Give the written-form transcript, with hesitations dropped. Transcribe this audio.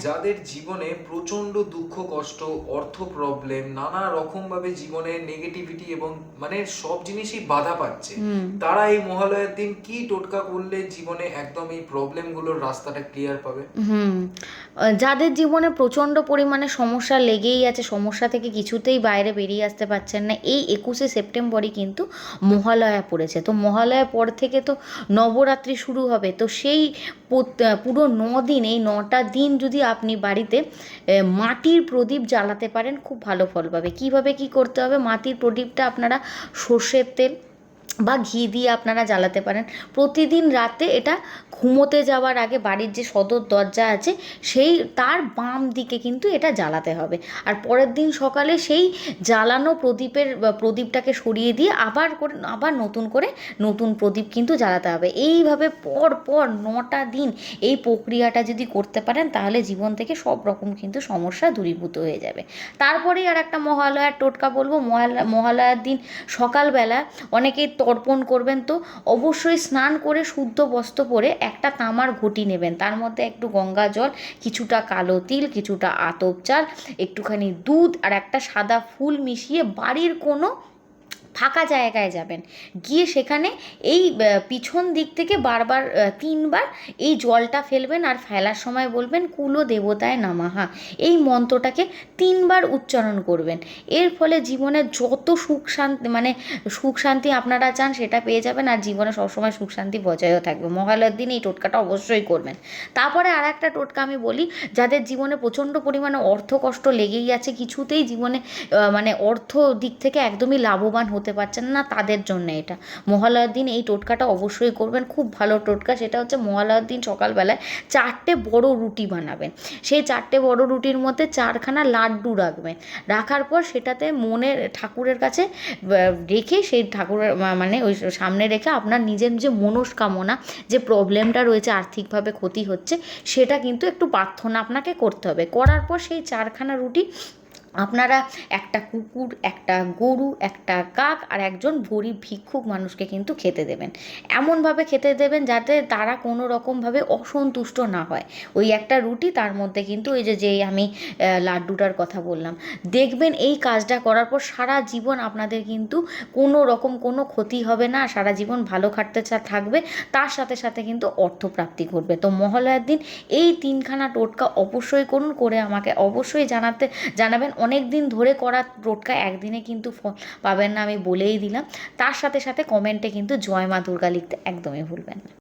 যাদের জীবনে প্রচন্ড দুঃখ কষ্ট, অর্থ প্রবলেম, নানা রকম ভাবে জীবনে নেগেটিভিটি এবং মানে সব জিনিসই বাধা পাচ্ছে, তারা এই মহালয়ার দিন কি টোটকা করলে জীবনে একদম এই প্রবলেমগুলোর রাস্তাটা ক্লিয়ার পাবে? যাদের জীবনে প্রচণ্ড পরিমাণে সমস্যা লেগেই আছে, সমস্যা থেকে কিছুতেই বাইরে বেরিয়ে আসতে পারছেন না, এই 21শে সেপ্টেম্বরই কিন্তু মহালয়া পড়েছে। তো মহালয়ার পর থেকে তো নবরাত্রি শুরু হবে। তো সেই পুরো 9 দিন, এই 9টা দিন যদি আপনি বাড়িতে মাটির প্রদীপ জ্বালাতে পারেন, খুব ভালো ফল পাবে। কীভাবে কী করতে হবে? মাটির প্রদীপটা আপনারা সর্ষের তেল বা ঘি দিয়ে আপনারা জ্বালাতে পারেন। প্রতিদিন রাতে এটা ঘুমোতে যাওয়ার আগে বাড়ির যে সদর দরজা আছে সেই তার বাম দিকে কিন্তু এটা জ্বালাতে হবে। আর পরের দিন সকালে সেই জ্বালানো প্রদীপটাকে সরিয়ে দিয়ে আবার নতুন করে নতুন প্রদীপ কিন্তু জ্বালাতে হবে। এইভাবে পর পর 9টা দিন এই প্রক্রিয়াটা যদি করতে পারেন, তাহলে জীবন থেকে সব রকম কিন্তু সমস্যা দূরীভূত হয়ে যাবে। তারপরেই আর একটা মহালয়ার টোটকা বলবো। মহালয়ার দিন সকালবেলা অনেকেই তর্পণ করবেন। তো অবশ্যই স্নান করে শুদ্ধ বস্ত্র পরে একটা তামার ঘটি নেবেন, তার মধ্যে একটু গঙ্গা জল, কিছুটা কালো তিল, কিছুটা আতপ চাল, একটুখানি দুধ আর একটা সাদা ফুল মিশিয়ে বাড়ির কোনো ফাঁকা জায়গায় যাবেন। গিয়ে সেখানে এই পিছন দিক থেকে বারবার 3বার এই জলটা ফেলবেন, আর ফেলার সময় বলবেন কুলো দেবতায় নামাহা। এই মন্ত্রটাকে 3বার উচ্চারণ করবেন। এর ফলে জীবনে যত সুখ শান্তি আপনারা চান সেটা পেয়ে যাবেন, আর জীবনে সবসময় সুখ শান্তি বজায়ও থাকবে। মহালয়ার দিন এই টোটকাটা অবশ্যই করবেন। তারপরে আর একটা টোটকা আমি বলি। যাদের জীবনে প্রচণ্ড পরিমাণে অর্থ কষ্ট লেগেই আছে, কিছুতেই জীবনে অর্থ দিক থেকে একদমই লাভবান হতে পারছেন না, তাদের জন্য এটা মহালয়ার দিন এই টোটকাটা অবশ্যই করবেন। খুব ভালো টোটকা। সেটা হচ্ছে মহালয়ার দিন সকালবেলায় 4টে বড় রুটি বানাবেন। সেই 4টে বড় রুটির মধ্যে 4খানা লাড্ডু রাখবেন। রাখার পর সেটাতে ঠাকুরের কাছে রেখে, সেই ঠাকুরের ওই সামনে রেখে আপনার নিজের যে মনস্কামনা, যে প্রবলেমটা রয়েছে, আর্থিকভাবে ক্ষতি হচ্ছে, সেটা কিন্তু একটু প্রার্থনা আপনাকে করতে হবে। করার পর সেই 4খানা রুটি আপনারা একটা কুকুর, একটা গরু, একটা কাক আর একজন গরিব ভিক্ষুক মানুষকে কিন্তু খেতে দেবেন। এমনভাবে খেতে দেবেন যাতে তারা কোনো রকমভাবে অসন্তুষ্ট না হয়। ওই একটা রুটি, তার মধ্যে কিন্তু ওই যেই আমি লাড্ডুটার কথা বললাম। দেখবেন এই কাজটা করার পর সারা জীবন আপনাদের কিন্তু কোনো রকম কোনো ক্ষতি হবে না, সারা জীবন ভালো খাটতে থাকবে, তার সাথে সাথে কিন্তু অর্থপ্রাপ্তি ঘটবে। তো মহালয়ার দিন এই 3খানা টোটকা অবশ্যই করুন, করে আমাকে অবশ্যই জানাবেন। অনেক দিন ধরে করা টোটকা একদিনে কিন্তু পাবেন না, আমি বলেই দিলাম। তার সাথে সাথে কমেন্টে কিন্তু জয় মা দুর্গা লিখতে একদমই ভুলবেন না।